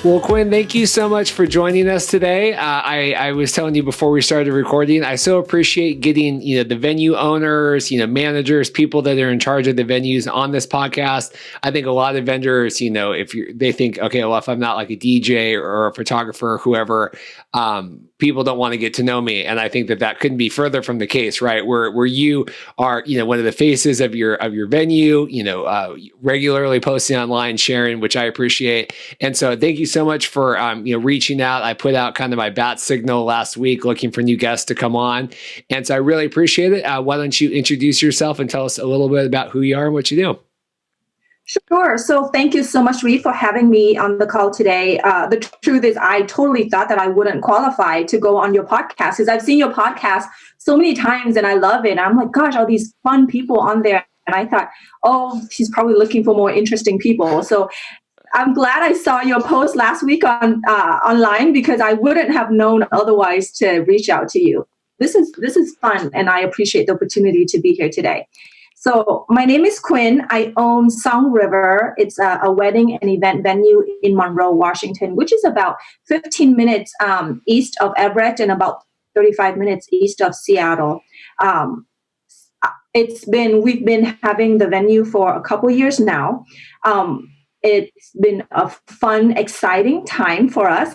Well, Quyen, thank you so much for joining us today. I was telling you before we started recording, I so appreciate getting, the venue owners, managers, people that are in charge of the venues on this podcast. I think a lot of vendors, they think, okay, well, if I'm not like a DJ or a photographer or whoever, people don't want to get to know me. And I think that couldn't be further from the case, right? Where you are, one of the faces of your venue, regularly posting online, sharing, which I appreciate. And so thank you so much for, reaching out. I put out kind of my bat signal last week, looking for new guests to come on. And so I really appreciate it. Why don't you introduce yourself and tell us a little bit about who you are and what you do? Sure. So thank you so much, Reed, for having me on the call today. The truth is, I totally thought that I wouldn't qualify to go on your podcast because I've seen your podcast so many times and I love it. I'm like, gosh, all these fun people on there. And I thought, oh, she's probably looking for more interesting people. So I'm glad I saw your post last week on online because I wouldn't have known otherwise to reach out to you. This is fun, and I appreciate the opportunity to be here today. So my name is Quyen. I own Song River. It's a wedding and event venue in Monroe, Washington, which is about 15 minutes east of Everett and about 35 minutes east of Seattle. We've been having the venue for a couple years now. It's been a fun, exciting time for us.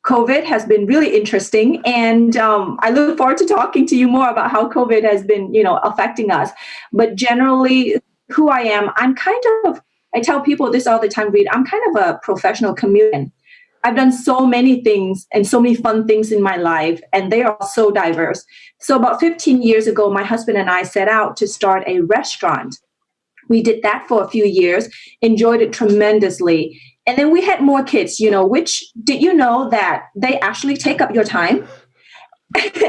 COVID has been really interesting, and I look forward to talking to you more about how COVID has been, affecting us. But generally, who I am, I tell people this all the time, Reed, I'm kind of a professional chameleon. I've done so many things and so many fun things in my life, and they are so diverse. So about 15 years ago, my husband and I set out to start a restaurant. We did that for a few years, enjoyed it tremendously. And then we had more kids, which did you know that they actually take up your time?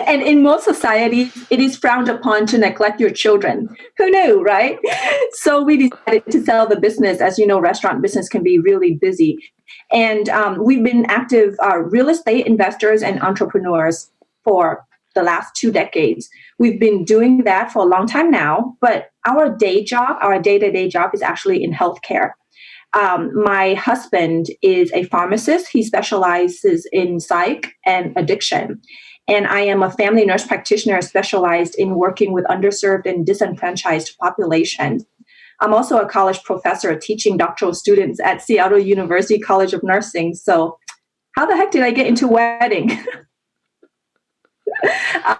And in most societies, it is frowned upon to neglect your children. Who knew, right? So we decided to sell the business. As you know, restaurant business can be really busy. And we've been active real estate investors and entrepreneurs for the last 2 decades. We've been doing that for a long time now, but our day-to-day job is actually in healthcare. My husband is a pharmacist. He specializes in psych and addiction. And I am a family nurse practitioner specialized in working with underserved and disenfranchised populations. I'm also a college professor teaching doctoral students at Seattle University College of Nursing. So how the heck did I get into wedding?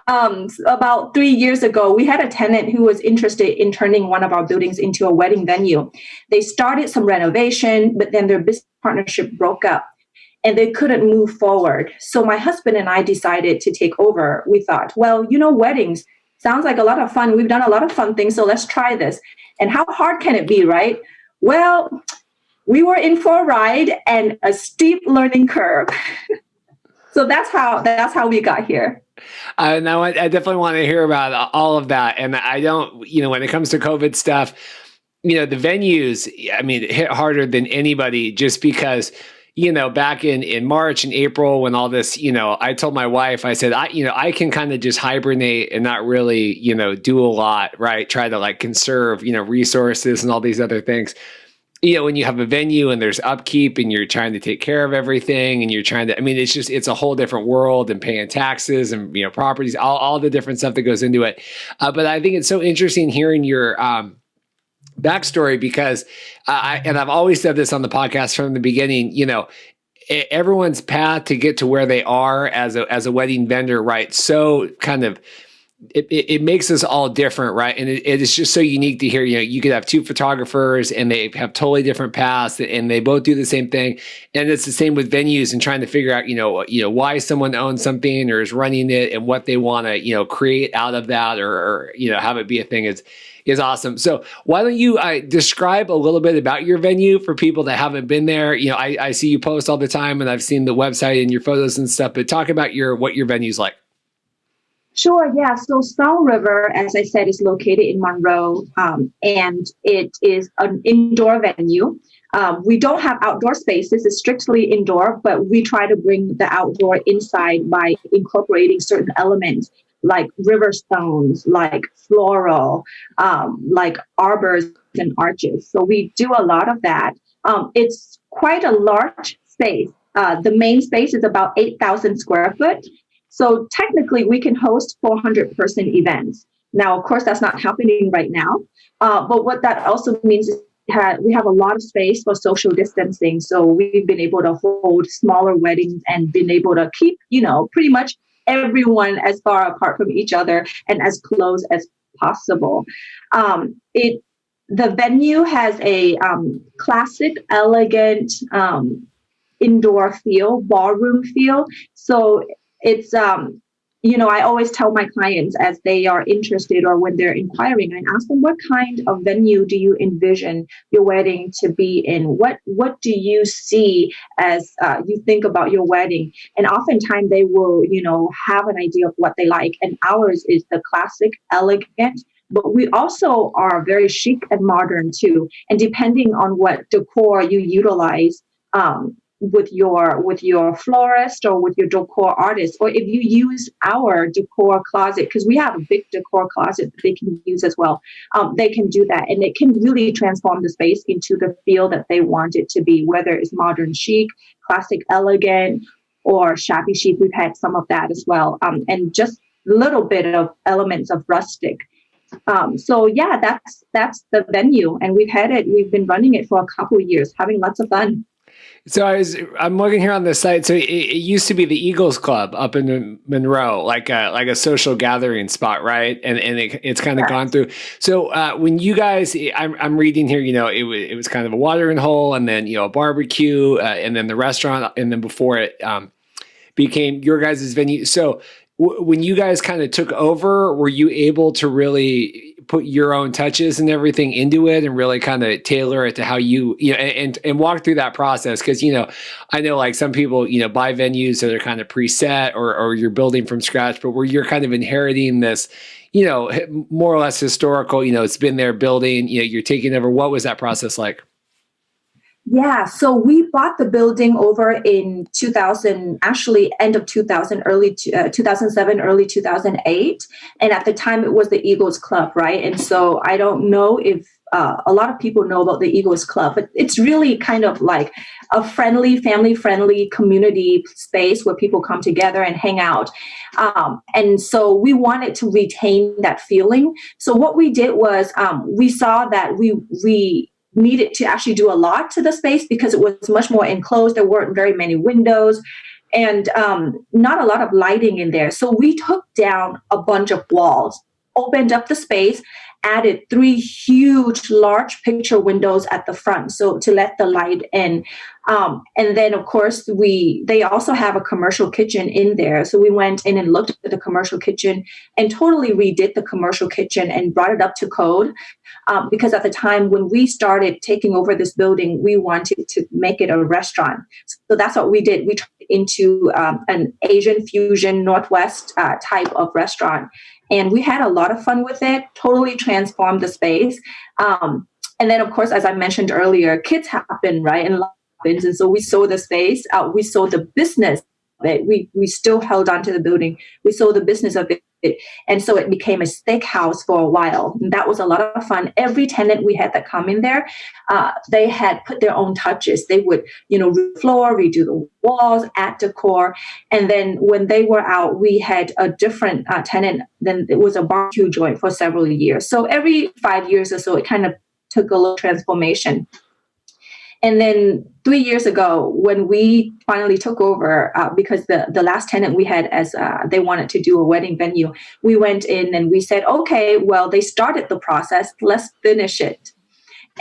About 3 years ago, we had a tenant who was interested in turning one of our buildings into a wedding venue. They started some renovation, but then their business partnership broke up and they couldn't move forward. So my husband and I decided to take over. We thought, well, weddings sounds like a lot of fun. We've done a lot of fun things, so let's try this. And how hard can it be, right? Well, we were in for a ride and a steep learning curve. So that's how we got here. Now, I definitely want to hear about all of that. And I don't, when it comes to COVID stuff, the venues, it hit harder than anybody just because, back in March and April when all this, I told my wife, I said, I can kind of just hibernate and not really, do a lot, right? Try to conserve, resources and all these other things. When you have a venue and there's upkeep and you're trying to take care of everything and you're trying to, it's a whole different world and paying taxes and, properties, all the different stuff that goes into it. But I think it's so interesting hearing your backstory because, I've always said this on the podcast from the beginning, everyone's path to get to where they are as a wedding vendor, right? So kind of, it makes us all different, right? And it is just so unique to hear, you could have 2 photographers and they have totally different paths and they both do the same thing. And it's the same with venues and trying to figure out, why someone owns something or is running it and what they want to, create out of that or have it be a thing is awesome. So why don't you describe a little bit about your venue for people that haven't been there? I see you post all the time and I've seen the website and your photos and stuff, but talk about what your venue's like. Sure, yeah. So Song River, as I said, is located in Monroe, and it is an indoor venue. We don't have outdoor spaces. It's strictly indoor, but we try to bring the outdoor inside by incorporating certain elements like river stones, like floral, like arbors and arches. So we do a lot of that. It's quite a large space. The main space is about 8,000 square foot. So technically, we can host 400-person events. Now, of course, that's not happening right now. But what that also means is we have a lot of space for social distancing. So we've been able to hold smaller weddings and been able to keep, pretty much everyone as far apart from each other and as close as possible. The venue has a classic, elegant indoor feel, ballroom feel. So it's I always tell my clients as they are interested or when they're inquiring, I ask them, what kind of venue do you envision your wedding to be in? What do you see as you think about your wedding? And oftentimes they will, have an idea of what they like. And ours is the classic, elegant, but we also are very chic and modern too. And depending on what decor you utilize, with your florist or with your decor artist, or if you use our decor closet, because we have a big decor closet that they can use as well, they can do that, and it can really transform the space into the feel that they want it to be, whether it's modern chic, classic elegant, or shabby chic. We've had some of that as well, and just a little bit of elements of rustic. So yeah, that's the venue, and we've been running it for a couple of years, having lots of fun. So I'm looking here on the site. So it used to be the Eagles Club up in Monroe, like a social gathering spot, right? And it's kind of gone through. So when you guys, I'm reading here, it was kind of a watering hole, and then a barbecue, and then the restaurant, and then before it became your guys' venue. So when you guys kind of took over, were you able to really put your own touches and everything into it and really kind of tailor it to how and walk through that process? Because, I know like some people, buy venues that are kind of preset or you're building from scratch, but where you're kind of inheriting this, more or less historical, it's been there building, you're taking over. What was that process like? Yeah, so we bought the building over in 2000, actually end of 2000, 2007, early 2008. And at the time it was the Eagles Club, right? And so I don't know if a lot of people know about the Eagles Club, but it's really kind of like a family-friendly community space where people come together and hang out. And so we wanted to retain that feeling. So what we did was we saw that we needed to actually do a lot to the space because it was much more enclosed. There weren't very many windows and not a lot of lighting in there. So we took down a bunch of walls, opened up the space, added 3 huge, large picture windows at the front, so to let the light in. And then, of course, they also have a commercial kitchen in there. So we went in and looked at the commercial kitchen and totally redid the commercial kitchen and brought it up to code. Because at the time when we started taking over this building, we wanted to make it a restaurant. So that's what we did. We turned it into an Asian fusion Northwest type of restaurant. And we had a lot of fun with it, totally transformed the space. And then, of course, as I mentioned earlier, kids happen, right? And happens. And so we sold the space. We sold the business of it. We still held on to the building. We sold the business of it. And so it became a steakhouse for a while. And that was a lot of fun. Every tenant we had that come in there, they had put their own touches. They would, floor, redo the walls, add decor. And then when they were out, we had a different tenant. Then it was a barbecue joint for several years. So every 5 years or so, it kind of took a little transformation. And then 3 years ago, when we finally took over, because the last tenant we had as they wanted to do a wedding venue, we went in and we said, okay, well, they started the process. Let's finish it.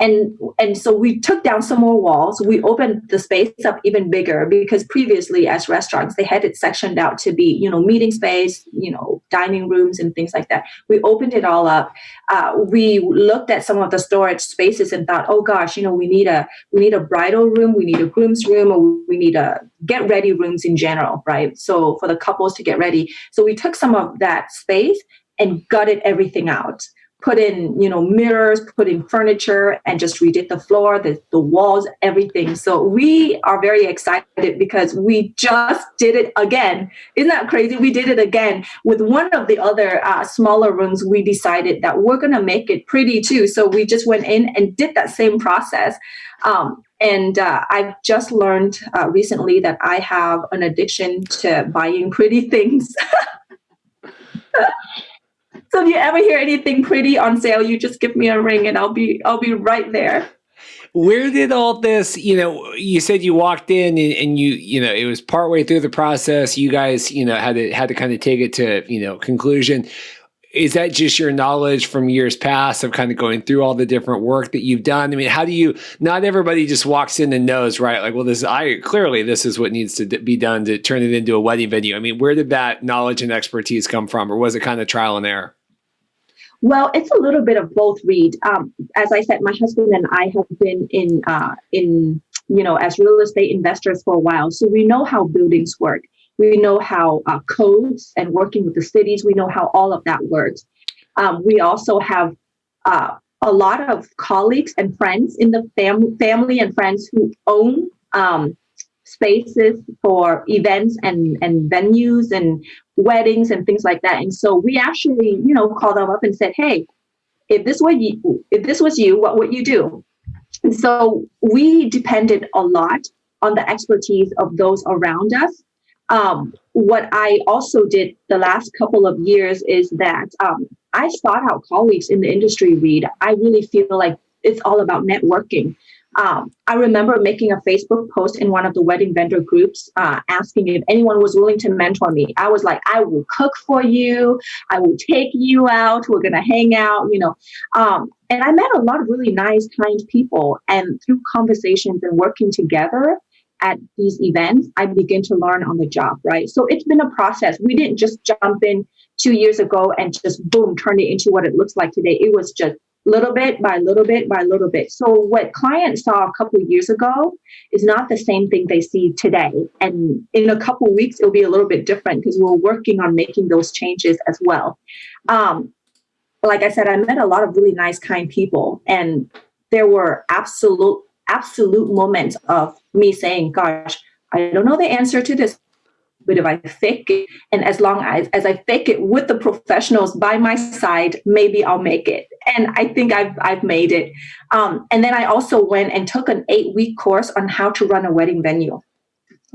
And so we took down some more walls. We opened the space up even bigger because previously as restaurants, they had it sectioned out to be, meeting space, dining rooms and things like that. We opened it all up. We looked at some of the storage spaces and thought, oh gosh, we need a bridal room, we need a groom's room, or we need a get ready rooms in general, right? So for the couples to get ready. So we took some of that space and gutted everything out. Put in, mirrors, put in furniture, and just redid the floor, the walls, everything. So we are very excited because we just did it again. Isn't that crazy? We did it again with one of the other smaller rooms. We decided that we're going to make it pretty too. So we just went in and did that same process. And I've just learned recently that I have an addiction to buying pretty things. So if you ever hear anything pretty on sale, you just give me a ring and I'll be right there. Where did all this, you said you walked in and it was partway through the process. You guys, had to kind of take it to, conclusion. Is that just your knowledge from years past of kind of going through all the different work that you've done? I mean, not everybody just walks in and knows, right? Like, well, clearly this is what needs to be done to turn it into a wedding venue. I mean, where did that knowledge and expertise come from? Or was it kind of trial and error? Well, it's a little bit of both, Reed. As I said, my husband and I have been as real estate investors for a while. So we know how buildings work. We know how codes and working with the cities, we know how all of that works. We also have a lot of colleagues and friends in the family and friends who own spaces for events and venues and weddings and things like that. And so we actually, called them up and said, hey, if this was you, what would you do? And so we depended a lot on the expertise of those around us. What I also did the last couple of years is that I sought out colleagues in the industry, Reed. I really feel like it's all about networking. I remember making a Facebook post in one of the wedding vendor groups asking if anyone was willing to mentor me. I was like, I will cook for you. I will take you out. We're going to hang out, and I met a lot of really nice, kind people. And through conversations and working together at these events, I begin to learn on the job, right? So it's been a process. We didn't just jump in 2 years ago and just boom, turn it into what it looks like today. It was just little bit by little bit by little bit. So what clients saw a couple of years ago is not the same thing they see today. And in a couple of weeks, it'll be a little bit different because we're working on making those changes as well. Like I said, I met a lot of really nice, kind people, and there were absolute moments of me saying, gosh, I don't know the answer to this, but if I fake it, and as long as I fake it with the professionals by my side, maybe I'll make it. And I think I've made it. And then I also went and took an 8-week course on how to run a wedding venue.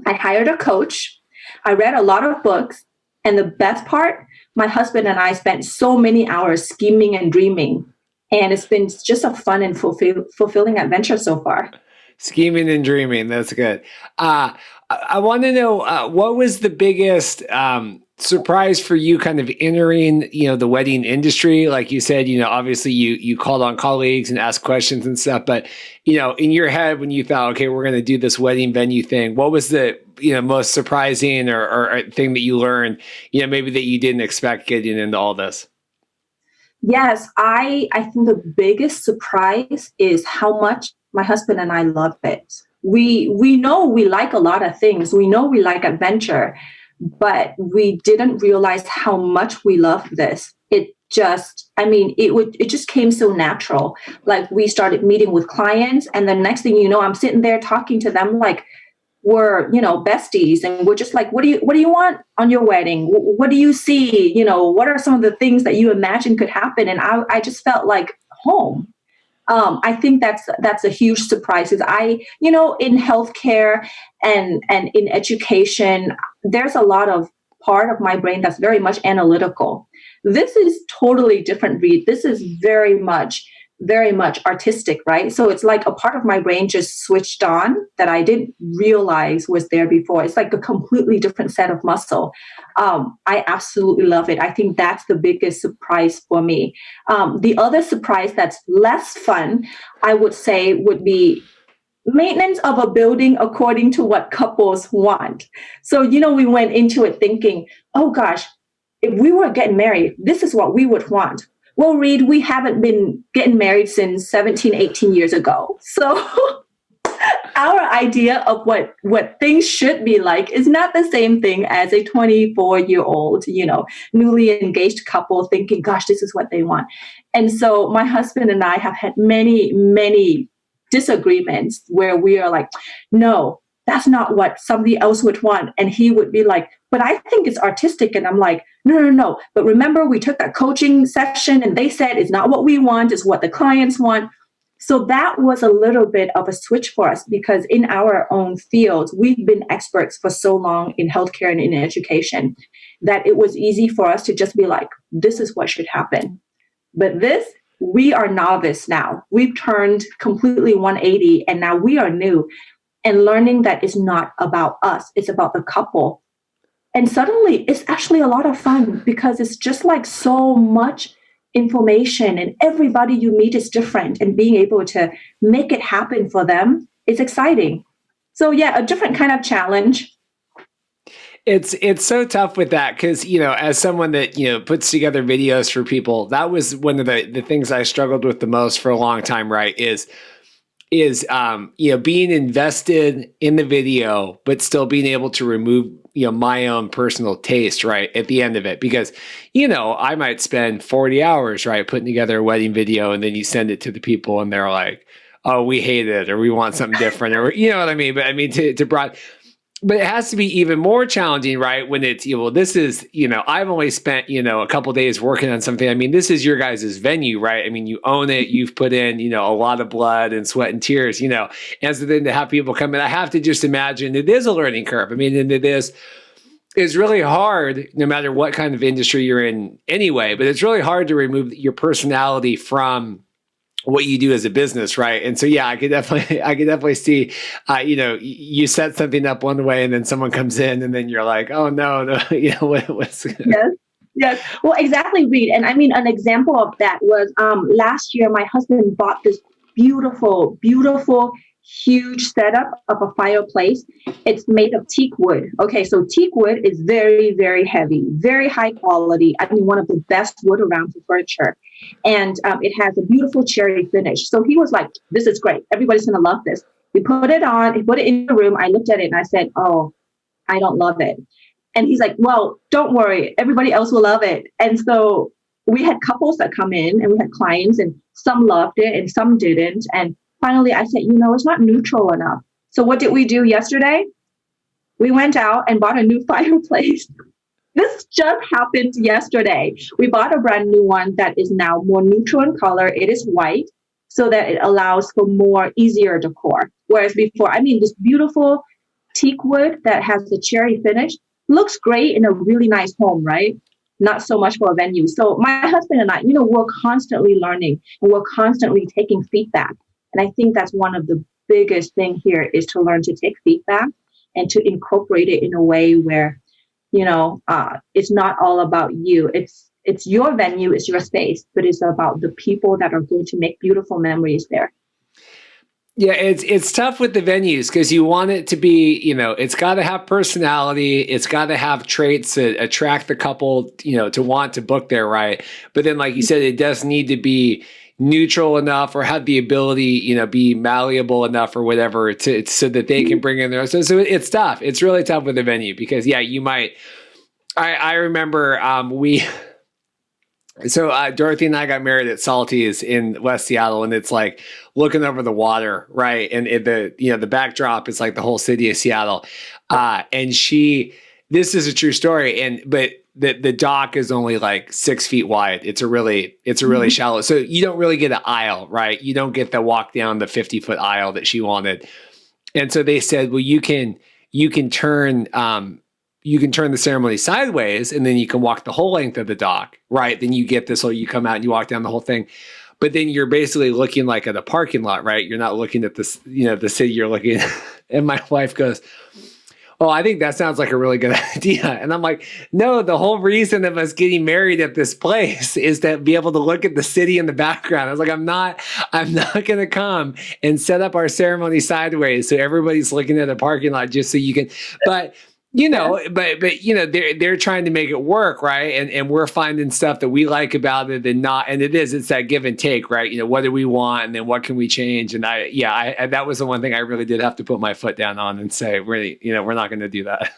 I hired a coach. I read a lot of books. And the best part, my husband and I spent so many hours scheming and dreaming. And it's been just a fun and fulfilling adventure so far. Scheming and dreaming. That's good. I want to know what was the biggest surprise for you kind of entering, the wedding industry? Like you said, obviously you called on colleagues and asked questions and stuff, but, in your head when you thought, okay, we're going to do this wedding venue thing, what was the, most surprising or thing that you learned, maybe that you didn't expect getting into all this? Yes, I think the biggest surprise is how much my husband and I love it. We know we like a lot of things. We know we like adventure, but we didn't realize how much we love this. It just came so natural. Like we started meeting with clients, and the next thing you know, I'm sitting there talking to them like we're, besties, and we're just like, what do you want on your wedding? What do you see? What are some of the things that you imagine could happen? And I just felt like home. I think that's a huge surprise. Because in healthcare and in education, there's a lot of part of my brain that's very much analytical. This is totally different, Reed. This is very much artistic, right? So it's like a part of my brain just switched on that I didn't realize was there before. It's like a completely different set of muscle. I absolutely love it. I think that's the biggest surprise for me. The other surprise that's less fun, I would say, would be maintenance of a building according to what couples want. So, we went into it thinking, oh gosh, if we were getting married, this is what we would want. Well, Reed, we haven't been getting married since 17, 18 years ago. So our idea of what things should be like is not the same thing as a 24-year-old, newly engaged couple thinking, gosh, this is what they want. And so my husband and I have had many, many disagreements where we are like, no, that's not what somebody else would want. And he would be like, but I think it's artistic. And I'm like, no. But remember, we took that coaching session and they said it's not what we want, it's what the clients want. So that was a little bit of a switch for us because in our own fields, we've been experts for so long in healthcare and in education that it was easy for us to just be like, this is what should happen. But this, we are novice now. We've turned completely 180 and now we are new and learning that it's not about us, it's about the couple. And suddenly it's actually a lot of fun because it's just like so much information and everybody you meet is different and being able to make it happen for them is exciting. So yeah, a different kind of challenge. It's so tough with that because, as someone that, puts together videos for people, that was one of the things I struggled with the most for a long time, right? Is being invested in the video, but still being able to remove, my own personal taste, right, at the end of it. Because, I might spend 40 hours, right, putting together a wedding video, and then you send it to the people and they're like, oh, we hate it, or we want something different, or you know what I mean? But I mean, to broad, but it has to be even more challenging, right? When it's, this is, I've only spent, a couple days working on something. I mean, this is your guys' venue, right? I mean, you own it. You've put in, a lot of blood and sweat and tears, and so then to have people come in, I have to just imagine it is a learning curve. I mean, and it is really hard, no matter what kind of industry you're in anyway, but it's really hard to remove your personality from what you do as a business, right? And so, yeah, I could definitely see, you set something up one way, and then someone comes in, and then you're like, oh no, what's Yes. Yes. Well, exactly, Reed. And I mean, an example of that was last year, my husband bought this beautiful, beautiful, huge setup of a fireplace. It's made of teak wood. Okay, so teak wood is very, very heavy, very high quality. I mean, one of the best wood around for furniture. And it has a beautiful cherry finish. So he was like, this is great. Everybody's going to love this. We put it on, he put it in the room. I looked at it and I said, oh, I don't love it. And he's like, well, don't worry, everybody else will love it. And so we had couples that come in and we had clients and some loved it and some didn't. And finally I said, it's not neutral enough. So what did we do yesterday? We went out and bought a new fireplace. This just happened yesterday. We bought a brand new one that is now more neutral in color. It is white so that it allows for more easier decor. Whereas before, I mean, this beautiful teak wood that has the cherry finish looks great in a really nice home, right? Not so much for a venue. So my husband and I, we're constantly learning and we're constantly taking feedback. And I think that's one of the biggest thing here is to learn to take feedback and to incorporate it in a way where, it's not all about you. It's your venue, it's your space, but it's about the people that are going to make beautiful memories there. Yeah, it's tough with the venues because you want it to be, it's got to have personality. It's got to have traits that attract the couple, to want to book there, right? But then, like you said, it does need to be neutral enough or have the ability, be malleable enough or whatever so that they can bring in their. So it's tough. It's really tough with the venue because, yeah, you might. I remember Dorothy and I got married at Salty's in West Seattle, and it's like looking over the water, right? And the backdrop is like the whole city of Seattle. And this is a true story, but the dock is only like 6 feet wide. It's a really shallow. So you don't really get an aisle, right? You don't get the walk down the 50-foot aisle that she wanted. And so they said, well, you can turn. You can turn the ceremony sideways and then you can walk the whole length of the dock, right? Then you get this, so you come out and you walk down the whole thing. But then you're basically looking like at a parking lot, right? You're not looking at this, the city, you're looking. And my wife goes, oh, I think that sounds like a really good idea. And I'm like, no, the whole reason of us getting married at this place is to be able to look at the city in the background. I was like, I'm not going to come and set up our ceremony sideways so everybody's looking at a parking lot just so you can, but they're trying to make it work, right? And we're finding stuff that we like about it and not, and it's that give and take, right? What do we want, and then what can we change? And that was the one thing I really did have to put my foot down on and say, really, we're not going to do that.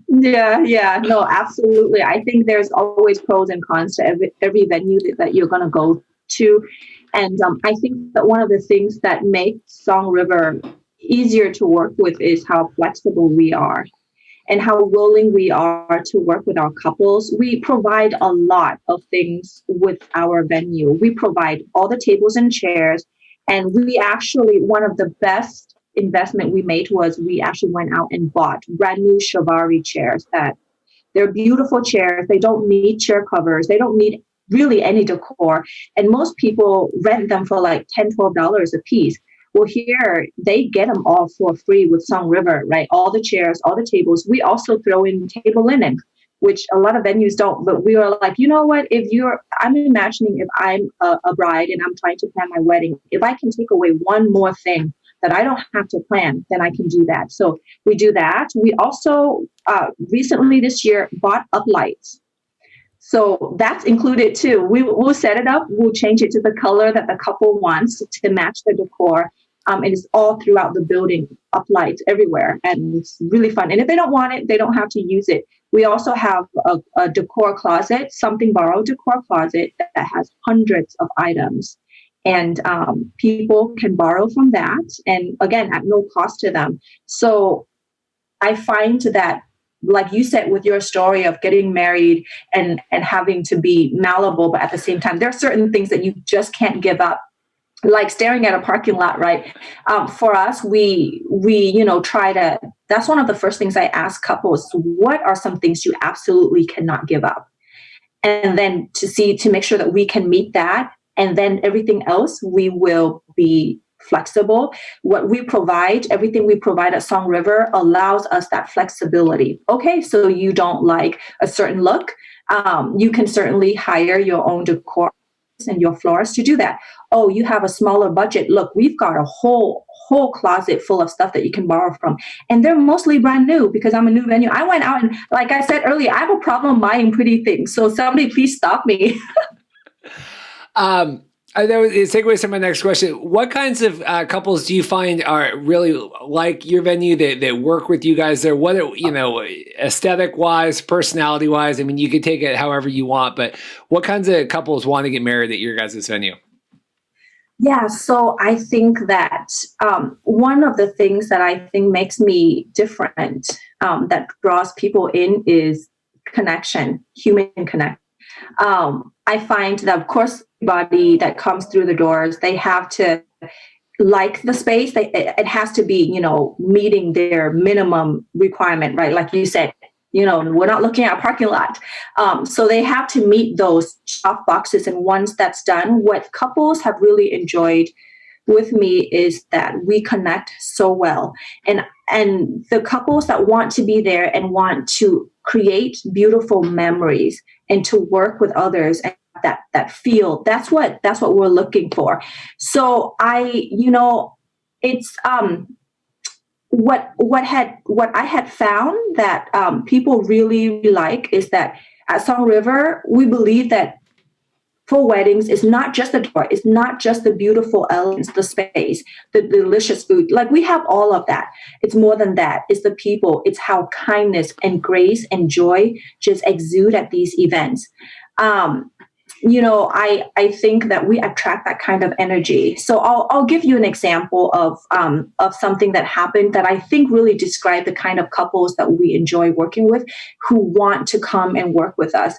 Yeah, no, absolutely. I think there's always pros and cons to every venue that you're going to go to, and I think that one of the things that makes Song River easier to work with is how flexible we are and how willing we are to work with our couples. We provide a lot of things with our venue. We provide all the tables and chairs. And we actually, one of the best investment we made was we actually went out and bought brand new Chiavari chairs that they're beautiful chairs. They don't need chair covers. They don't need really any decor. And most people rent them for like $10, $12 a piece. Well, here they get them all for free with Song River, right? All the chairs, all the tables. We also throw in table linen, which a lot of venues don't. But we were like, you know what? I'm imagining if I'm a bride and I'm trying to plan my wedding, if I can take away one more thing that I don't have to plan, then I can do that. So we do that. We also recently this year bought up lights. So that's included too. We'll set it up. We'll change it to the color that the couple wants to match the decor. It is all throughout the building, up lights everywhere. And it's really fun. And if they don't want it, they don't have to use it. We also have a decor closet, something borrowed decor closet that has hundreds of items. And people can borrow from that. And again, at no cost to them. So I find that, like you said, with your story of getting married and having to be malleable, but at the same time, there are certain things that you just can't give up, like staring at a parking lot, right? For us, we try to. That's one of the first things I ask couples: what are some things you absolutely cannot give up? And then to make sure that we can meet that, and then everything else we will be flexible. What we provide, everything we provide at Song River allows us that flexibility. Okay, so you don't like a certain look, you can certainly hire your own decor and your florist to do that. Oh, you have a smaller budget. Look, we've got a whole closet full of stuff that you can borrow from. And they're mostly brand new because I'm a new venue. I went out and, like I said earlier, I have a problem buying pretty things. So somebody please stop me. That was a segue to my next question. What kinds of couples do you find are really like your venue that work with you guys there? What, aesthetic wise, personality wise? I mean, you could take it however you want, but what kinds of couples want to get married at your guys' venue? Yeah, so I think that one of the things that I think makes me different, that draws people in, is connection, human connection. I find that, of course, everybody that comes through the doors, they have to like the space. It has to be, meeting their minimum requirement, right? Like you said, we're not looking at a parking lot. So they have to meet those soft boxes. And once that's done, what couples have really enjoyed with me is that we connect so well. And the couples that want to be there and want to create beautiful memories and to work with others and that feel, that's what we're looking for. So it's what I had found that people really like is that at Song River, we believe that for weddings, it's not just the door, it's not just the beautiful elements, the space, the delicious food. Like, we have all of that. It's more than that. It's the people. It's how kindness and grace and joy just exude at these events. I think that we attract that kind of energy. So I'll give you an example of something that happened that I think really described the kind of couples that we enjoy working with, who want to come and work with us.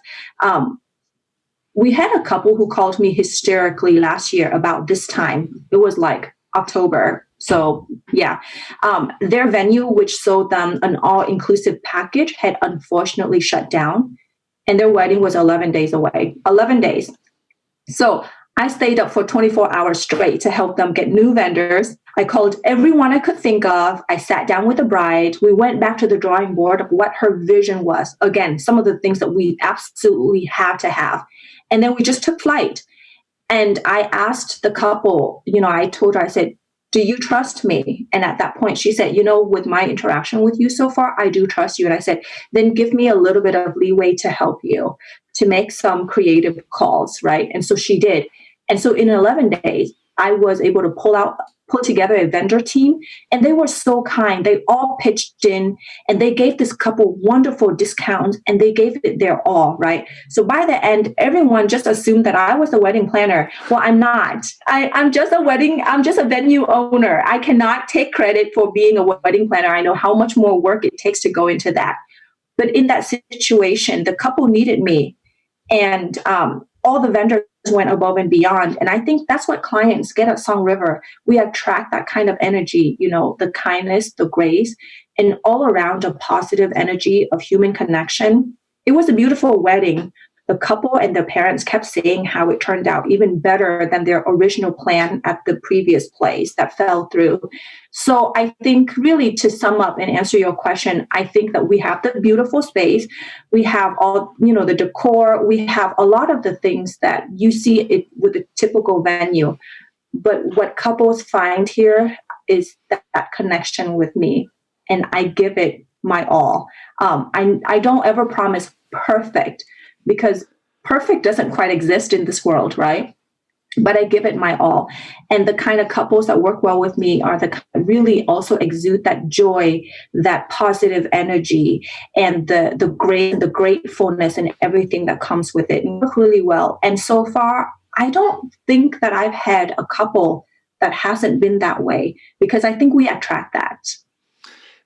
We had a couple who called me hysterically last year about this time. It was like October. So yeah, their venue, which sold them an all-inclusive package, had unfortunately shut down. And their wedding was 11 days away, 11 days. So I stayed up for 24 hours straight to help them get new vendors. I called everyone I could think of. I sat down with the bride. We went back to the drawing board of what her vision was. Again, some of the things that we absolutely had to have. And then we just took flight. And I asked the couple, I told her, I said, do you trust me? And at that point, she said, with my interaction with you so far, I do trust you. And I said, then give me a little bit of leeway to help you, to make some creative calls, right? And so she did. And so in 11 days, I was able to pull together a vendor team, and they were so kind. They all pitched in, and they gave this couple wonderful discounts, and they gave it their all, right? So by the end, everyone just assumed that I was the wedding planner. Well, I'm not. I'm just a venue owner. I cannot take credit for being a wedding planner. I know how much more work it takes to go into that. But in that situation, the couple needed me. And all the vendors went above and beyond. And I think that's what clients get at Song River. We attract that kind of energy, the kindness, the grace, and all around a positive energy of human connection. It was a beautiful wedding. The couple and their parents kept saying how it turned out even better than their original plan at the previous place that fell through. So I think really to sum up and answer your question, I think that we have the beautiful space. We have all, the decor. We have a lot of the things that you see it with a typical venue. But what couples find here is that connection with me. And I give it my all. I don't ever promise perfect, because perfect doesn't quite exist in this world, right? But I give it my all. And the kind of couples that work well with me are the really also exude that joy, that positive energy, and the gratefulness and everything that comes with it, and work really well. And so far, I don't think that I've had a couple that hasn't been that way, because I think we attract that.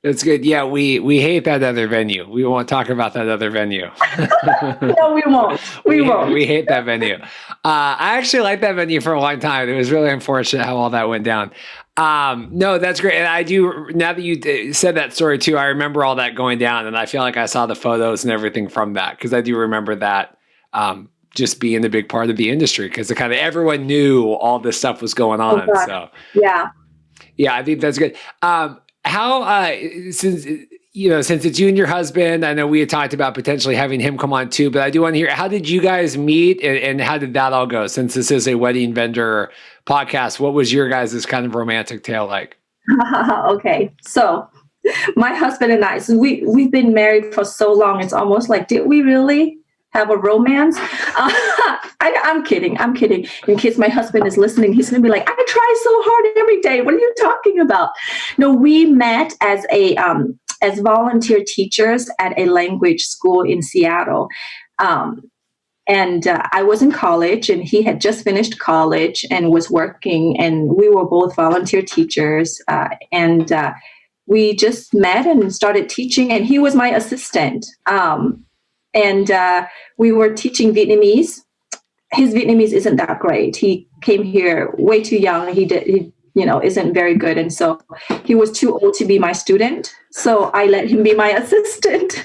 That's good. Yeah, we hate that other venue. We won't talk about that other venue. No, we won't. We won't. We hate that venue. I actually liked that venue for a long time. It was really unfortunate how all that went down. No, that's great. And I do, now that you said that story too, I remember all that going down, and I feel like I saw the photos and everything from that, because I do remember that just being a big part of the industry, because kind of everyone knew all this stuff was going on. Oh, so yeah, I think that's good. How since it's you and your husband, I know we had talked about potentially having him come on too, but I do want to hear, how did you guys meet, and how did that all go? Since this is a wedding vendor podcast, what was your guys' kind of romantic tale like? Okay, so my husband and I, so we've been married for so long, it's almost like, did we really have a romance? I'm kidding. In case my husband is listening, he's going to be like, I try so hard every day. What are you talking about? No, we met as volunteer teachers at a language school in Seattle. And I was in college, and he had just finished college and was working, and we were both volunteer teachers. And we just met and started teaching, and he was my assistant. And we were teaching Vietnamese. His Vietnamese isn't that great. He came here way too young. He isn't very good. And so he was too old to be my student. So I let him be my assistant.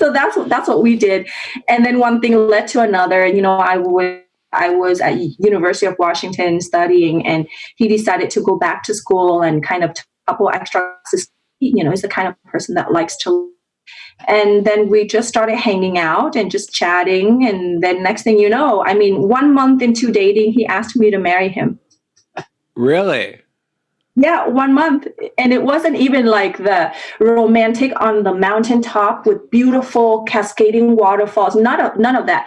So that's what we did. And then one thing led to another. And, I was at University of Washington studying, and he decided to go back to school and kind of a couple extra classes. He's the kind of person that likes to. And then we just started hanging out and just chatting. And then next thing you know, 1 month into dating, he asked me to marry him. Really? Yeah, 1 month. And it wasn't even like the romantic on the mountaintop with beautiful cascading waterfalls. None of that.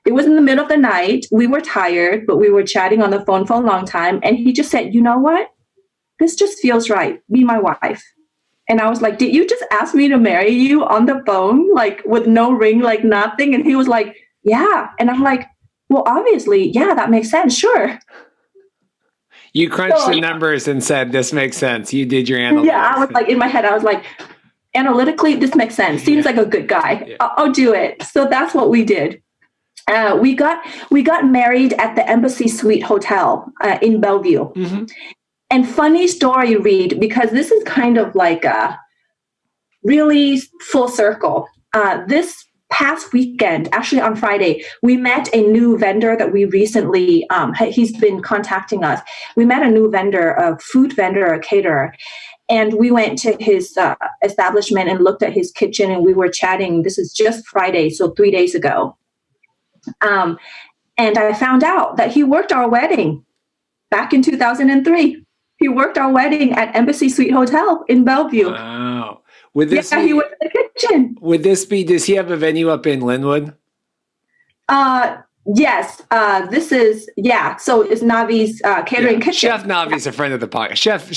It was in the middle of the night. We were tired, but we were chatting on the phone for a long time. And he just said, you know what? This just feels right. Be my wife. And I was like, did you just ask me to marry you on the phone, like with no ring, like nothing? And he was like, yeah. And I'm like, well, obviously, yeah, that makes sense. Sure. You crunched the numbers and said, this makes sense. You did your analytics. Yeah, I was like, in my head, I was like, analytically, this makes sense. Seems like a good guy. Yeah. I'll do it. So that's what we did. We got married at the Embassy Suite Hotel in Bellevue. Mm-hmm. And funny story, Reed, because this is kind of like a really full circle. This past weekend, actually on Friday, we met a new vendor that we recently, he's been contacting us. We met a new vendor, a food vendor, a caterer. And we went to his establishment and looked at his kitchen, and we were chatting. This is just Friday, so 3 days ago. And I found out that he worked our wedding back in 2003. He worked our wedding at Embassy Suite Hotel in Bellevue. Wow. He was in the kitchen. Does he have a venue up in Linwood? Yes. So it's Navi's Catering Kitchen. Chef Navi's a friend of the podcast. Chef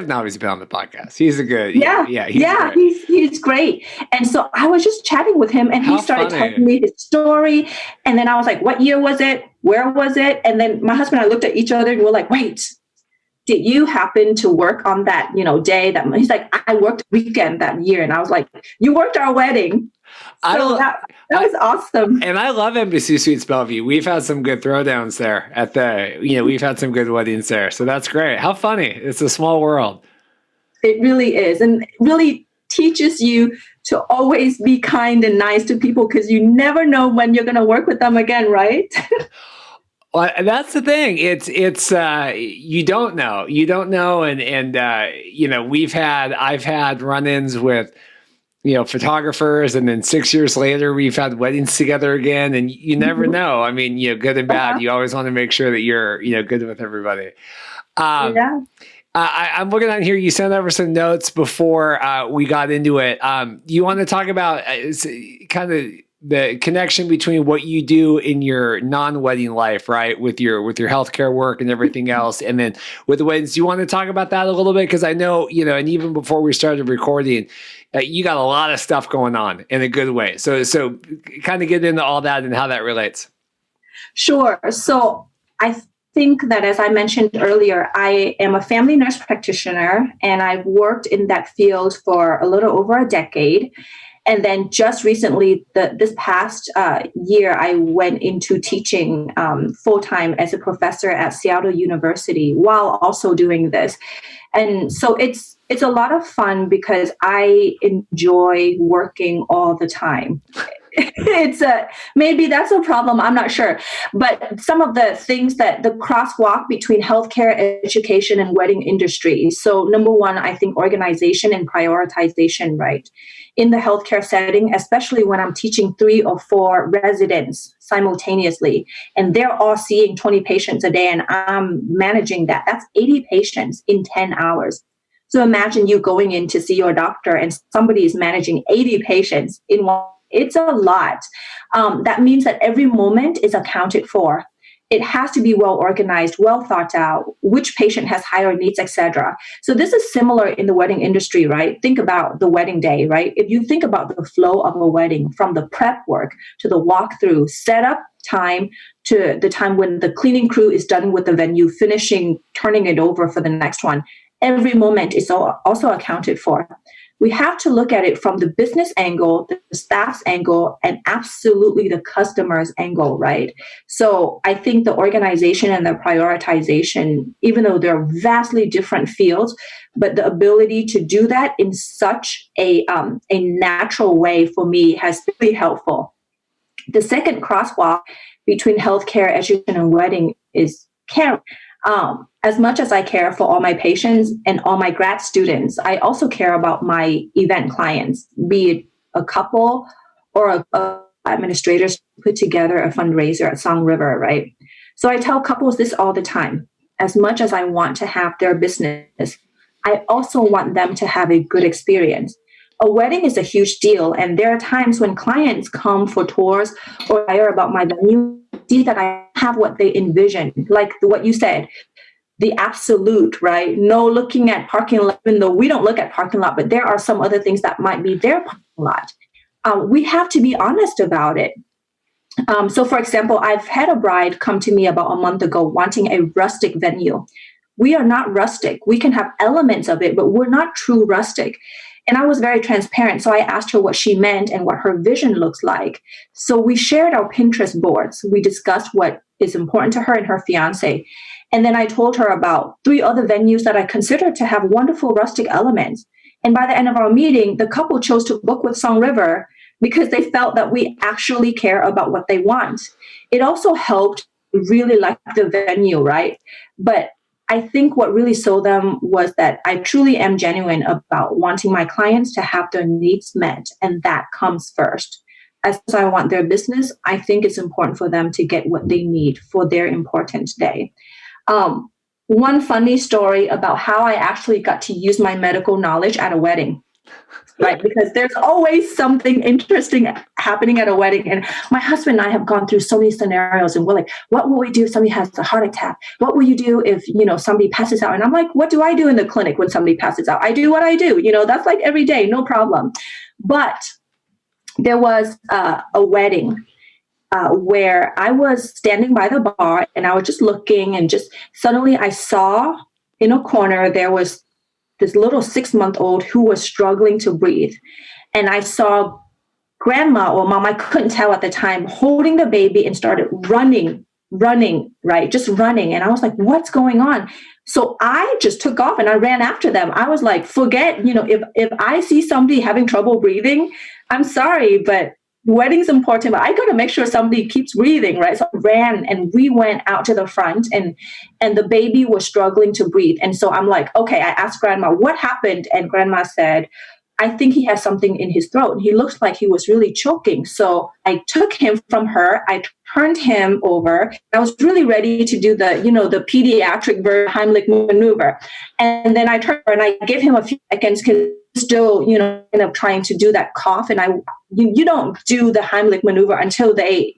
Navi's been on the podcast. He's a good. He's great. And so I was just chatting with him, and he started telling me his story. And then I was like, what year was it? Where was it? And then my husband and I looked at each other, and we're like, wait. did you happen to work on that, day that he's like, I worked weekend that year. And I was like, you worked our wedding. So I, that was awesome. and I love Embassy Suites Bellevue. We've had some good throwdowns there we've had some good weddings there. So that's great. How funny. It's a small world. It really is. And it really teaches you to always be kind and nice to people because you never know when you're going to work with them again, right? Well, that's the thing. It's you don't know, and I've had run-ins with photographers, and then 6 years later we've had weddings together again, and you never know. I mean, good and bad. Uh-huh. You always want to make sure that you're good with everybody. Um, Yeah. I'm looking on here. You sent over some notes before we got into it. You want to talk about kind of the connection between what you do in your non-wedding life, right, with your healthcare work and everything else, and then with the weddings? Do you want to talk about that a little bit? Because I know, and even before we started recording, you got a lot of stuff going on in a good way. So kind of get into all that and how that relates. Sure. So I think that, as I mentioned earlier, I am a family nurse practitioner, and I've worked in that field for a little over a decade. And then just recently, this past year, I went into teaching full-time as a professor at Seattle University while also doing this. And so it's a lot of fun because I enjoy working all the time. Maybe that's a problem, I'm not sure, but some of the things that the crosswalk between healthcare, education, and wedding industry. So number one, I think organization and prioritization, right, in the healthcare setting, especially when I'm teaching 3 or 4 residents simultaneously, and they're all seeing 20 patients a day, and I'm managing that's 80 patients in 10 hours. So imagine you going in to see your doctor and somebody is managing 80 patients in one. It's a lot. That means that every moment is accounted for. It has to be well organized, well thought out, which patient has higher needs, etc. So this is similar in the wedding industry, right? Think about the wedding day, right? If you think about the flow of a wedding, from the prep work to the walkthrough, setup time to the time when the cleaning crew is done with the venue, finishing, turning it over for the next one, every moment is also accounted for. We have to look at it from the business angle, the staff's angle, and absolutely the customer's angle, right? So I think the organization and the prioritization, even though they're vastly different fields, but the ability to do that in such a natural way for me has been really helpful. The second crosswalk between healthcare, education, and wedding is care. As much as I care for all my patients and all my grad students, I also care about my event clients, be it a couple or a administrators put together a fundraiser at Song River, right? So I tell couples this all the time. As much as I want to have their business, I also want them to have a good experience. A wedding is a huge deal, and there are times when clients come for tours or inquire about my venue, see that I have what they envision, like what you said, the absolute, right? No looking at parking lot, even though we don't look at parking lot, but there are some other things that might be their parking lot. We have to be honest about it. So for example, I've had a bride come to me about a month ago wanting a rustic venue. We are not rustic. We can have elements of it, but we're not true rustic. And I was very transparent. So I asked her what she meant and what her vision looks like. So we shared our Pinterest boards. We discussed what is important to her and her fiance. And then I told her about 3 other venues that I consider to have wonderful rustic elements. And by the end of our meeting, the couple chose to book with Song River because they felt that we actually care about what they want. It also helped really like the venue, right? But I think what really sold them was that I truly am genuine about wanting my clients to have their needs met, and that comes first. As I want their business, I think it's important for them to get what they need for their important day. One funny story about how I actually got to use my medical knowledge at a wedding, right? Because there's always something interesting happening at a wedding. And my husband and I have gone through so many scenarios, and we're like, what will we do if somebody has a heart attack? What will you do if, somebody passes out? And I'm like, what do I do in the clinic when somebody passes out? I do what I do. That's like every day, no problem. But there was a wedding where I was standing by the bar and I was just looking, and just suddenly I saw in a corner, there was this little 6-month-old who was struggling to breathe. And I saw grandma or mom, I couldn't tell at the time, holding the baby and started running, right? Just running. And I was like, what's going on? So I just took off and I ran after them. I was like, forget, if I see somebody having trouble breathing, I'm sorry, but wedding's important, but I got to make sure somebody keeps breathing, right? So I ran and we went out to the front and the baby was struggling to breathe. And so I'm like, okay, I asked grandma, what happened? And grandma said, I think he has something in his throat. He looks like he was really choking. So I took him from her. I turned him over. I was really ready to do the pediatric Heimlich maneuver. And then I turned her and I gave him a few seconds because still, kind of trying to do that cough. And you don't do the Heimlich maneuver until they,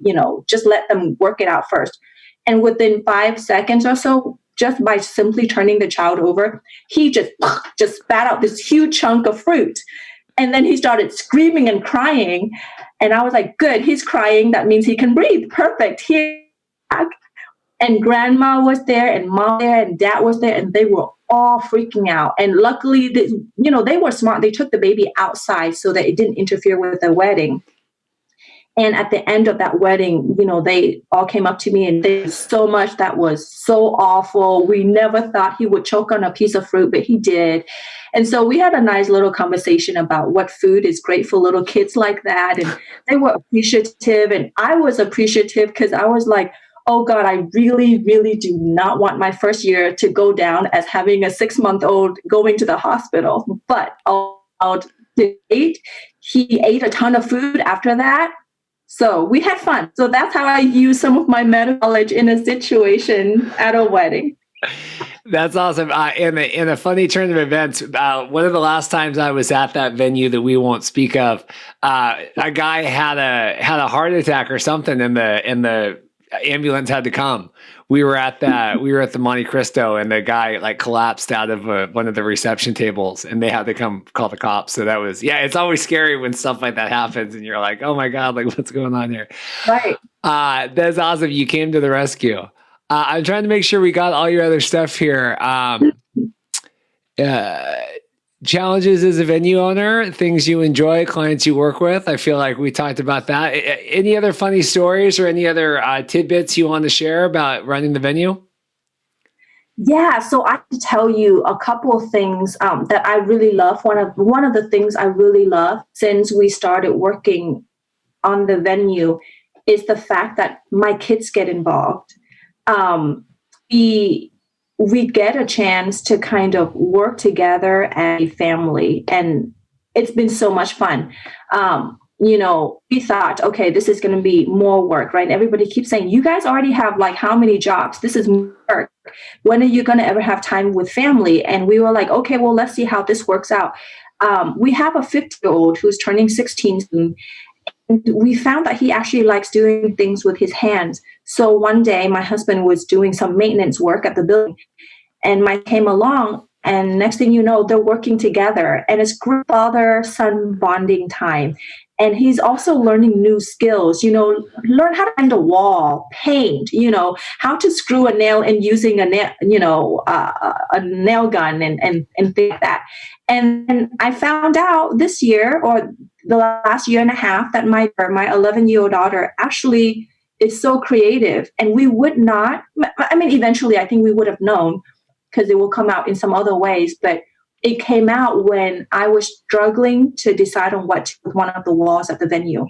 just let them work it out first. And within 5 seconds or so, just by simply turning the child over, he just spat out this huge chunk of fruit. And then he started screaming and crying. And I was like, good, he's crying. That means he can breathe. Perfect. Here. And grandma was there and mom there and dad was there and they were all freaking out. And luckily, they were smart. They took the baby outside so that it didn't interfere with the wedding. And at the end of that wedding, they all came up to me and they said so much that was so awful. We never thought he would choke on a piece of fruit, but he did. And so we had a nice little conversation about what food is great for little kids like that. And they were appreciative. And I was appreciative because I was like, oh God, I really, really do not want my first year to go down as having a 6-month-old going to the hospital. But he ate a ton of food after that. So we had fun. So that's how I use some of my medical knowledge in a situation at a wedding. That's awesome. In a funny turn of events, one of the last times I was at that venue that we won't speak of, a guy had a heart attack or something, and the ambulance had to come. We were at the Monte Cristo, and the guy like collapsed out of one of the reception tables, and they had to come call the cops. So that was, it's always scary when stuff like that happens, and you're like, oh my God, like what's going on here? Right. That's awesome. You came to the rescue. I'm trying to make sure we got all your other stuff here. Challenges as a venue owner, things you enjoy, clients you work with. I feel like we talked about that. Any other funny stories or any other tidbits you want to share about running the venue? Yeah, so I can tell you a couple of things that I really love. One of the things I really love since we started working on the venue is the fact that my kids get involved. We get a chance to kind of work together as a family, and it's been so much fun. We thought, okay, this is going to be more work, right? Everybody keeps saying, you guys already have like how many jobs? This is work. When are you going to ever have time with family? And we were like, okay, well, let's see how this works out. We have a 50-year-old who's turning 16 soon. And we found that he actually likes doing things with his hands. So one day my husband was doing some maintenance work at the building and Mike came along, and next thing you know, they're working together and it's great father-son bonding time. And he's also learning new skills, learn how to bend a wall, paint, how to screw a nail and using a nail gun and things like that. And I found out this year or the last year and a half that my 11-year-old daughter actually is so creative. And we would not, eventually I think we would have known because it will come out in some other ways, but it came out when I was struggling to decide on what to do with one of the walls at the venue.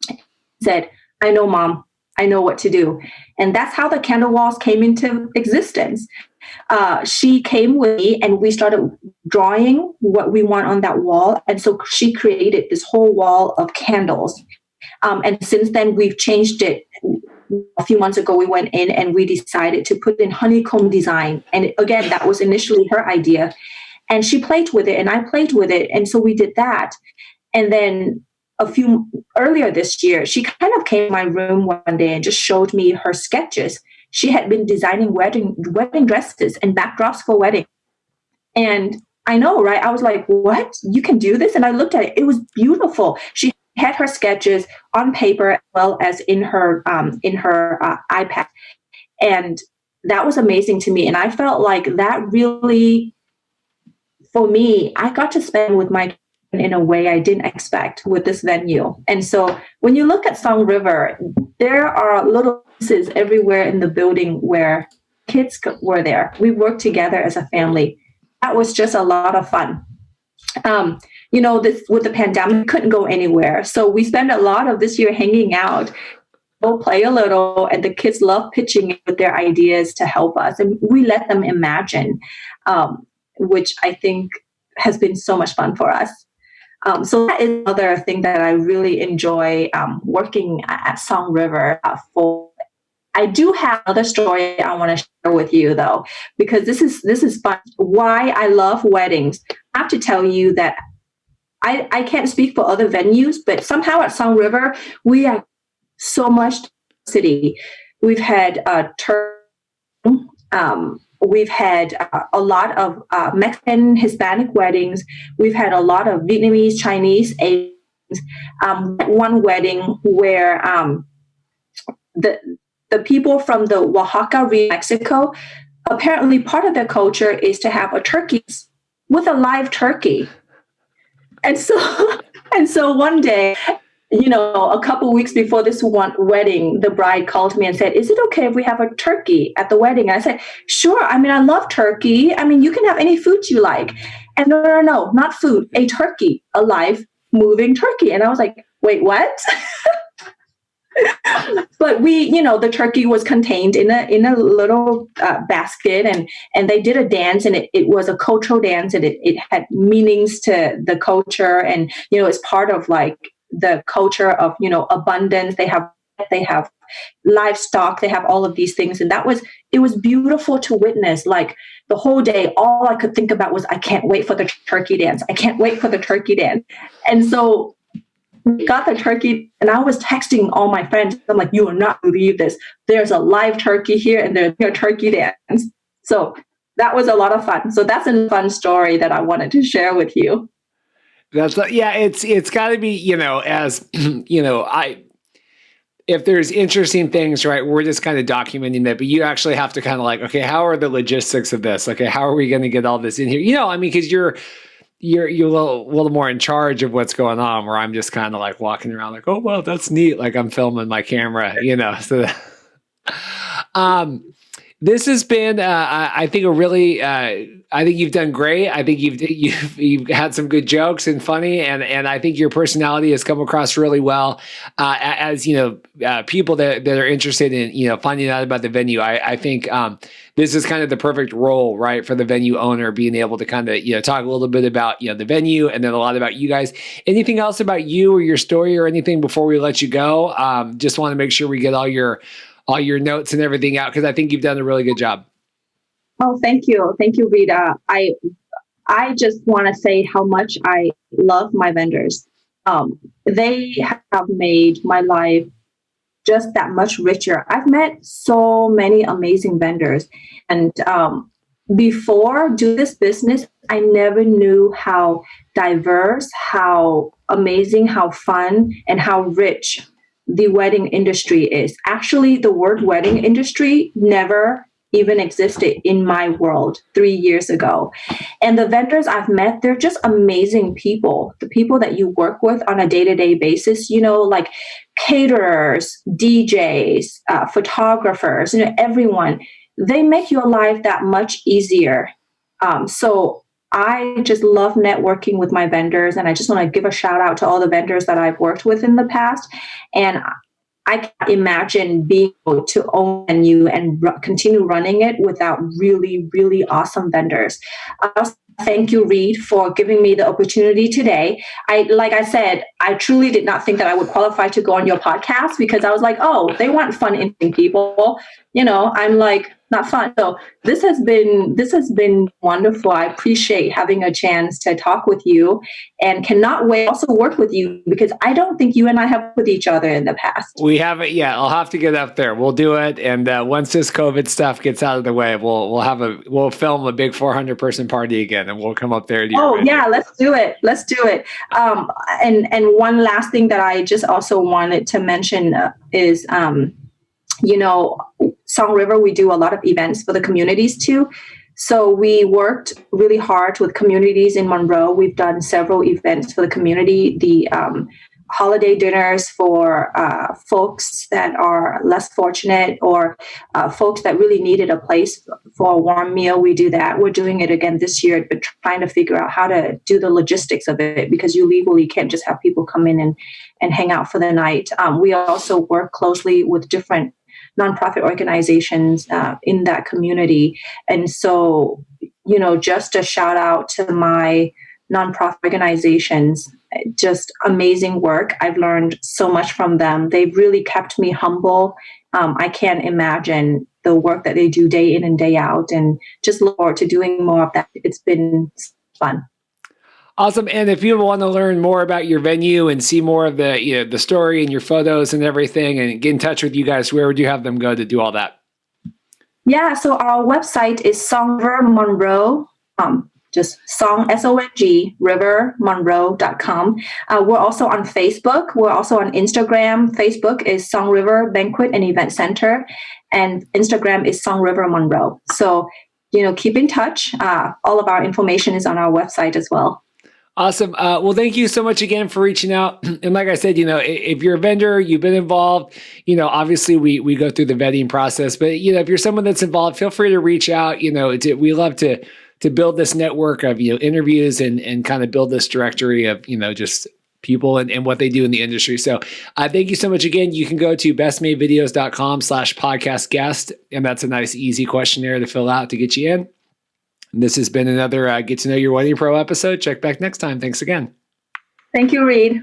He said, I know, Mom, I know what to do. And that's how the candle walls came into existence. She came with me and we started drawing what we want on that wall. And so she created this whole wall of candles. And since then, we've changed it. A few months ago, we went in and we decided to put in honeycomb design. And again, that was initially her idea. And she played with it and I played with it. And so we did that. And then earlier this year, she kind of came to my room one day and just showed me her sketches. She had been designing wedding dresses and backdrops for weddings. And I know, right? I was like, what? You can do this? And I looked at it. It was beautiful. She had her sketches on paper as well as in her iPad. And that was amazing to me. And I felt like that really, for me, I got to spend with my children in a way I didn't expect with this venue. And so when you look at Song River, there are little pieces everywhere in the building where kids were there. We worked together as a family. That was just a lot of fun. This with the pandemic, we couldn't go anywhere. So we spent a lot of this year hanging out, go play a little, and the kids love pitching in with their ideas to help us. And we let them imagine, which I think has been so much fun for us. So that is another thing that I really enjoy working at Song River for. I do have another story I want to share with you, though, because this is fun. Why I love weddings. I have to tell you that I can't speak for other venues, but somehow at Song River, we have so much diversity. We've had we've had a lot of Mexican, Hispanic weddings. We've had a lot of Vietnamese, Chinese, Asians. One wedding where the people from the Oaxaca region, Mexico, apparently part of their culture is to have a turkey with a live turkey. And so one day, a couple of weeks before this one wedding, the bride called me and said, "Is it okay if we have a turkey at the wedding?" I said, "Sure. I mean, I love turkey. I mean, you can have any food you like." And no, not food, a turkey, a live moving turkey. And I was like, "Wait, what?" But the turkey was contained in a little basket, and they did a dance, and it was a cultural dance, and it had meanings to the culture, and it's part of like the culture of abundance. They have livestock, they have all of these things, and it was beautiful to witness. Like the whole day, all I could think about was, I can't wait for the turkey dance. I can't wait for the turkey dance. And so we got the turkey, and I was texting all my friends. I'm like, "You will not believe this. There's a live turkey here, and there's a turkey dance." So that was a lot of fun. So that's a fun story that I wanted to share with you. It's got to be, as if there's interesting things, right, we're just kind of documenting that, but you actually have to kind of like, okay, how are the logistics of this? Okay, how are we going to get all this in here? I mean, because you're a little more in charge of what's going on, where I'm just kind of like walking around like, "Oh, well, that's neat." Like I'm filming my camera, so this has been, I think, I think you've done great. I think you've had some good jokes and funny, and I think your personality has come across really well. As people that are interested in finding out about the venue, I think this is kind of the perfect role, right, for the venue owner, being able to kind of talk a little bit about the venue, and then a lot about you guys. Anything else about you or your story or anything before we let you go? Just want to make sure we get all your notes and everything out, because I think you've done a really good job. Oh, thank you. Thank you, Rita. I just want to say how much I love my vendors. They have made my life just that much richer. I've met so many amazing vendors. And before doing this business, I never knew how diverse, how amazing, how fun, and how rich the wedding industry is. Actually, the word wedding industry never even existed in my world 3 years ago. And the vendors I've met, they're just amazing people. The people that you work with on a day-to-day basis, like caterers, DJs, photographers, everyone, they make your life that much easier. So I just love networking with my vendors, and I just want to give a shout out to all the vendors that I've worked with in the past. And I can't imagine being able to own a venue and continue running it without really, really awesome vendors. Thank you, Reed, for giving me the opportunity today. Like I said, I truly did not think that I would qualify to go on your podcast, because I was like, oh, they want fun, interesting people. I'm like, not fun. So this has been wonderful. I appreciate having a chance to talk with you, and cannot wait also work with you, because I don't think you and I have worked with each other in the past. We haven't yet. I'll have to get up there. We'll do it, and once this COVID stuff gets out of the way, we'll film a big 400-person party again, and we'll come up there. Yeah, let's do it. And one last thing that I just also wanted to mention is, Song River, we do a lot of events for the communities too. So we worked really hard with communities in Monroe. We've done several events for the community, the holiday dinners for folks that are less fortunate, or folks that really needed a place for a warm meal. We do that. We're doing it again this year, but trying to figure out how to do the logistics of it, because you legally can't just have people come in and hang out for the night. We also work closely with different nonprofit organizations in that community. And so, just a shout out to my nonprofit organizations, just amazing work. I've learned so much from them. They've really kept me humble. I can't imagine the work that they do day in and day out, and just look forward to doing more of that. It's been fun. Awesome. And if you want to learn more about your venue and see more of the story and your photos and everything, and get in touch with you guys, where would you have them go to do all that? Yeah, so our website is Song River Monroe, just Song, SONG, rivermonroe.com. We're also on Facebook. We're also on Instagram. Facebook is Song River Banquet and Event Center, and Instagram is Song River Monroe. So, keep in touch. All of our information is on our website as well. Awesome. Well, thank you so much again for reaching out. And like I said, if you're a vendor, you've been involved, obviously we go through the vetting process, but if you're someone that's involved, feel free to reach out. We love to build this network of, interviews and kind of build this directory of, just people and what they do in the industry. So thank you so much again. You can go to bestmadevideos.com/podcast guest. And that's a nice, easy questionnaire to fill out to get you in. This has been another Get to Know Your Wedding Pro episode. Check back next time. Thanks again. Thank you, Reed.